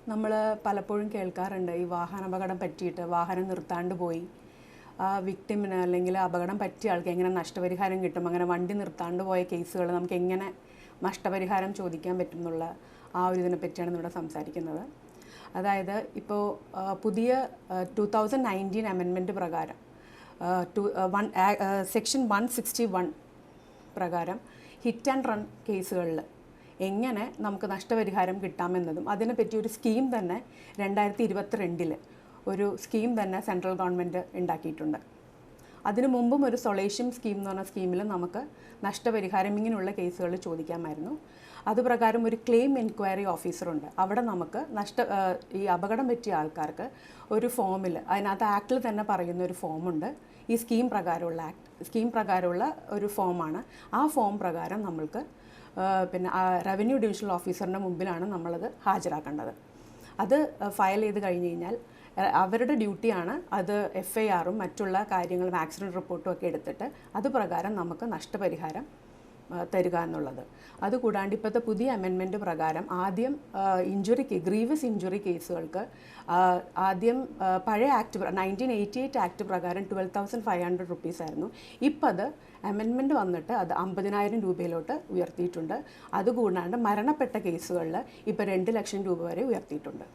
നമ്മൾ പലപ്പോഴും കേൾക്കാറുണ്ട് ഈ വാഹനാപകടം പറ്റിയിട്ട് വാഹനം നിർത്താണ്ട് പോയി ആ വിക്ടിമിന് അല്ലെങ്കിൽ അപകടം പറ്റിയ ആൾക്ക് എങ്ങനെ നഷ്ടപരിഹാരം കിട്ടും, അങ്ങനെ വണ്ടി നിർത്താണ്ട് പോയ കേസുകൾ നമുക്ക് എങ്ങനെ നഷ്ടപരിഹാരം ചോദിക്കാൻ പറ്റും എന്നുള്ള ആ ഒരു ഇതിനെ പറ്റിയാണ് ഇവിടെ സംസാരിക്കുന്നത്. അതായത് ഇപ്പോൾ പുതിയ 2019 അമെൻമെൻറ്റ് പ്രകാരം സെക്ഷൻ 161 പ്രകാരം ഹിറ്റ് ആൻഡ് റൺ കേസുകളിൽ എങ്ങനെ നമുക്ക് നഷ്ടപരിഹാരം കിട്ടാമെന്നതും അതിനെപ്പറ്റി ഒരു സ്കീം തന്നെ 2022 ഒരു സ്കീം തന്നെ സെൻട്രൽ ഗവൺമെൻറ് ഉണ്ടാക്കിയിട്ടുണ്ട്. അതിനു മുമ്പും ഒരു സൊളേഷ്യം സ്കീം എന്ന് പറഞ്ഞ സ്കീമിൽ നമുക്ക് നഷ്ടപരിഹാരം ഇങ്ങനെയുള്ള കേസുകൾ ചോദിക്കാമായിരുന്നു. അതുപ്രകാരം ഒരു ക്ലെയിം എൻക്വയറി ഓഫീസറുണ്ട്. അവിടെ നമുക്ക് ഈ അപകടം പറ്റിയ ആൾക്കാർക്ക് ഒരു ഫോമിൽ, അതിനകത്ത് ആക്ടിൽ തന്നെ പറയുന്ന ഒരു ഫോമുണ്ട്. ഈ സ്കീം പ്രകാരമുള്ള ഒരു ഫോമാണ്. ആ ഫോം പ്രകാരം നമ്മൾക്ക് പിന്നെ റവന്യൂ ഡിവിഷണൽ ഓഫീസറിൻ്റെ മുമ്പിലാണ് നമ്മളത് ഹാജരാക്കേണ്ടത്. അത് ഫയൽ ചെയ്ത് കഴിഞ്ഞ് കഴിഞ്ഞാൽ അവരുടെ ഡ്യൂട്ടിയാണ് അത് FIRഉം മറ്റുള്ള കാര്യങ്ങളും ആക്സിഡൻറ്റ് റിപ്പോർട്ടും ഒക്കെ എടുത്തിട്ട് അത് പ്രകാരം നമുക്ക് നഷ്ടപരിഹാരം തരിക എന്നുള്ളത്. അതുകൂടാണ്ട് ഇപ്പോഴത്തെ പുതിയ അമെൻമെൻറ്റ് പ്രകാരം ആദ്യം ഗ്രീവസ് ഇഞ്ചുറി കേസുകൾക്ക് ആദ്യം പഴയ ആക്ട് 1988 ആക്ട് പ്രകാരം 12,500 റുപ്പീസ് ആയിരുന്നു. ഇപ്പം അത് അമെൻമെൻറ്റ് വന്നിട്ട് അത് 50,000 രൂപയിലോട്ട് ഉയർത്തിയിട്ടുണ്ട്. അതുകൂടാണ്ട് മരണപ്പെട്ട കേസുകളിൽ ഇപ്പോൾ 2 ലക്ഷം രൂപ വരെ ഉയർത്തിയിട്ടുണ്ട്.